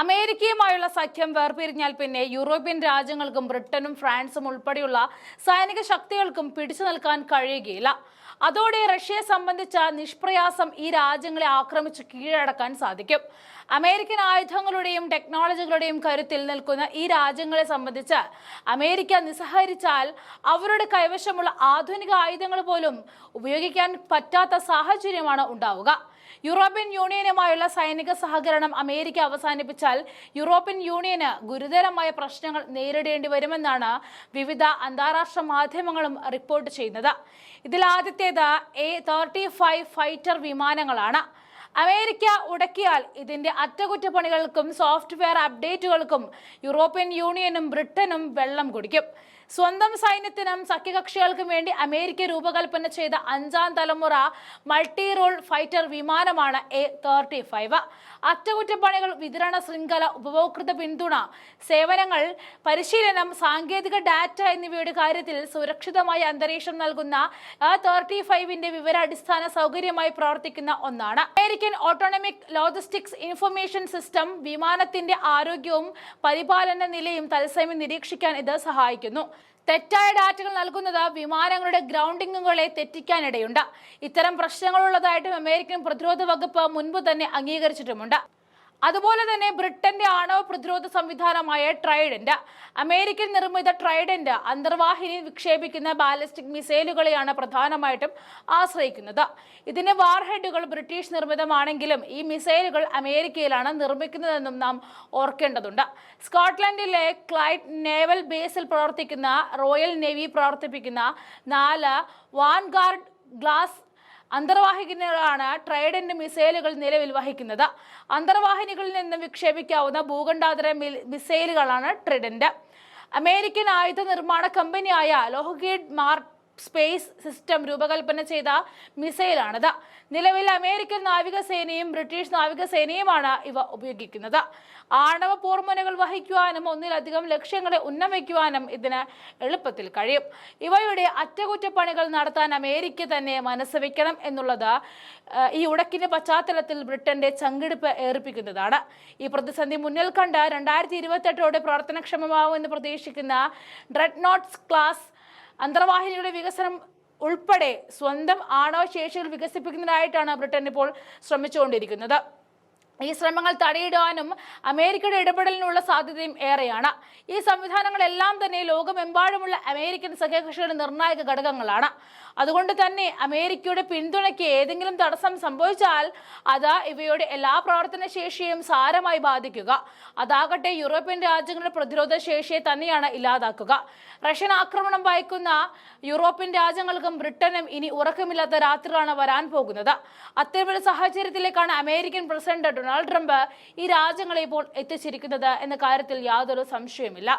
അമേരിക്കയുമായുള്ള സഖ്യം വേർപിരിഞ്ഞാൽ പിന്നെ യൂറോപ്യൻ രാജ്യങ്ങൾക്കും ബ്രിട്ടനും ഫ്രാൻസും ഉൾപ്പെടെയുള്ള സൈനിക ശക്തികൾക്കും പിടിച്ചു നിൽക്കാൻ കഴിയുകയില്ല. അതോടെ റഷ്യയെ സംബന്ധിച്ച നിഷ്പ്രയാസം ഈ രാജ്യങ്ങളെ ആക്രമിച്ച് കീഴടക്കാൻ സാധിക്കും. അമേരിക്കൻ ആയുധങ്ങളുടെയും ടെക്നോളജികളുടെയും കരുത്തിൽ നിൽക്കുന്ന ഈ രാജ്യങ്ങളെ സംബന്ധിച്ച് അമേരിക്ക നിസ്സഹരിച്ചാൽ അവരുടെ കൈവശമുള്ള ആധുനിക ആയുധങ്ങൾ പോലും ഉപയോഗിക്കാൻ പറ്റാത്ത സാഹചര്യമാണ് ഉണ്ടാവുക. യൂറോപ്യൻ യൂണിയനുമായുള്ള സൈനിക സഹകരണം അമേരിക്ക അവസാനിപ്പിച്ചാൽ യൂറോപ്യൻ യൂണിയന് ഗുരുതരമായ പ്രശ്നങ്ങൾ നേരിടേണ്ടി വരുമെന്നാണ് വിവിധ അന്താരാഷ്ട്ര മാധ്യമങ്ങളും റിപ്പോർട്ട് ചെയ്യുന്നത്. ഇതിൽ ആദ്യത്തേത് A-35 ഫൈറ്റർ വിമാനങ്ങളാണ്. അമേരിക്ക ഉടക്കിയാൽ ഇതിന്റെ അറ്റകുറ്റപ്പണികൾക്കും സോഫ്റ്റ്വെയർ അപ്ഡേറ്റുകൾക്കും യൂറോപ്യൻ യൂണിയനും ബ്രിട്ടനും വെള്ളം കുടിക്കും. സ്വന്തം സൈന്യത്തിനും സഖ്യകക്ഷികൾക്കും വേണ്ടി അമേരിക്ക രൂപകൽപ്പന ചെയ്ത 5ാം തലമുറ മൾട്ടി റോൾ ഫൈറ്റർ വിമാനമാണ് A-35. അറ്റകുറ്റപ്പണികൾ, വിതരണ ശൃംഖല, ഉപഭോക്തൃ പിന്തുണ, സേവനങ്ങൾ, പരിശീലനം, സാങ്കേതിക ഡാറ്റ എന്നിവയുടെ കാര്യത്തിൽ സുരക്ഷിതമായ അന്തരീക്ഷം നൽകുന്ന A-35ന്റെ വിവരാടിസ്ഥാന സൗകര്യമായി പ്രവർത്തിക്കുന്ന ഒന്നാണ്. American autonomic logistics information system വിമാനത്തിന്റെ ആരോഗ്യവും പരിപാലന നിലയും തത്സമയം നിരീക്ഷിക്കാൻ ഇത് സഹായിക്കുന്നു. തെറ്റായ ഡാറ്റകൾ നൽകുന്നത് വിമാനങ്ങളുടെ ഗ്രൗണ്ടിങ്ങുകളെ തെറ്റിക്കാനിടയുണ്ട്. ഇത്തരം പ്രശ്നങ്ങളുള്ളതായിട്ടും അമേരിക്കൻ പ്രതിരോധ വകുപ്പ് മുൻപ് തന്നെ അംഗീകരിച്ചിട്ടുമുണ്ട്. അതുപോലെ തന്നെ ബ്രിട്ടന്റെ ആണവ പ്രതിരോധ സംവിധാനമായ ട്രൈഡന്റ്, അമേരിക്കൻ നിർമ്മിത ട്രൈഡന്റ് അന്തർവാഹിനി വിക്ഷേപിക്കുന്ന ബാലിസ്റ്റിക് മിസൈലുകളെയാണ് പ്രധാനമായിട്ടും ആശ്രയിക്കുന്നത്. ഇതിന്റെ വാർഹെഡുകൾ ബ്രിട്ടീഷ് നിർമ്മിതമാണെങ്കിലും ഈ മിസൈലുകൾ അമേരിക്കയിലാണ് നിർമ്മിക്കുന്നതെന്നും നാം ഓർക്കേണ്ടതുണ്ട്. സ്കോട്ട്ലൻഡിലെ ക്ലൈഡ് നേവൽ ബേസിൽ പ്രവർത്തിക്കുന്ന റോയൽ നേവി പ്രവർത്തിപ്പിക്കുന്ന 4 വാൻഗാർഡ് ഗ്ലാസ് അന്തർവാഹിനികളാണ് ട്രൈഡന്റ് മിസൈലുകൾ നിലവിൽ വഹിക്കുന്നത്. അന്തർവാഹിനികളിൽ നിന്ന് വിക്ഷേപിക്കാവുന്ന ഭൂഖണ്ഡാന്തര മിസൈലുകളാണ് ട്രിഡന്റ്. അമേരിക്കൻ ആയുധ നിർമ്മാണ കമ്പനിയായ ലോക്ഹീഡ് മാർട്ടിൻ സ്പേസ് സിസ്റ്റം രൂപകൽപ്പന ചെയ്ത മിസൈലാണിത്. നിലവിൽ അമേരിക്കൻ നാവികസേനയും ബ്രിട്ടീഷ് നാവികസേനയുമാണ് ഇവ ഉപയോഗിക്കുന്നത്. ആണവ പോർമുനകൾ വഹിക്കുവാനും ഒന്നിലധികം ലക്ഷ്യങ്ങളെ ഉന്നമിക്കുവാനും ഇതിന് എളുപ്പത്തിൽ കഴിയും. ഇവയുടെ അറ്റകുറ്റപ്പണികൾ നടത്താൻ അമേരിക്ക തന്നെ മനസ്സ് വെക്കണം എന്നുള്ളത് ഈ ഉടക്കിന്റെ പശ്ചാത്തലത്തിൽ ബ്രിട്ടന്റെ ചങ്കിടിപ്പ് ഏർപ്പിക്കുന്നതാണ്. ഈ പ്രതിസന്ധി മുന്നിൽ കണ്ട് 2028 പ്രവർത്തനക്ഷമമാകുമെന്ന് പ്രതീക്ഷിക്കുന്ന ഡ്രെഡ്നോട്ട്സ് ക്ലാസ് അന്തർവാഹിനിയുടെ വികസനം ഉൾപ്പെടെ സ്വന്തം ആണവ ശേഷികൾ വികസിപ്പിക്കുന്നതിനായിട്ടാണ് ബ്രിട്ടൻ ഇപ്പോൾ ശ്രമിച്ചുകൊണ്ടിരിക്കുന്നത്. ഈ ശ്രമങ്ങൾ തടയിടാനും അമേരിക്കയുടെ ഇടപെടലിനുള്ള സാധ്യതയും ഏറെയാണ്. ഈ സംവിധാനങ്ങളെല്ലാം തന്നെ ലോകമെമ്പാടുമുള്ള അമേരിക്കൻ സഖ്യകക്ഷികളുടെ നിർണായക ഘടകങ്ങളാണ്. അതുകൊണ്ട് തന്നെ അമേരിക്കയുടെ പിന്തുണയ്ക്ക് ഏതെങ്കിലും തടസ്സം സംഭവിച്ചാൽ അത് ഇവയുടെ എല്ലാ പ്രവർത്തന ശേഷിയും സാരമായി ബാധിക്കുക. അതാകട്ടെ യൂറോപ്യൻ രാജ്യങ്ങളുടെ പ്രതിരോധ ശേഷിയെ തന്നെയാണ് ഇല്ലാതാക്കുക. റഷ്യൻ ആക്രമണം ഭയക്കുന്ന യൂറോപ്യൻ രാജ്യങ്ങൾക്കും ബ്രിട്ടനും ഇനി ഉറക്കമില്ലാത്ത രാത്രികളാണ് വരാൻ പോകുന്നത്. അത്തരമൊരു സാഹചര്യത്തിലേക്കാണ് അമേരിക്കൻ പ്രസിഡന്റ് ഡൊണാൾഡ് ട്രംപ് ഈ രാജ്യങ്ങളെ ഇപ്പോൾ എത്തിച്ചിരിക്കുന്നത് എന്ന കാര്യത്തിൽ യാതൊരു സംശയവുമില്ല.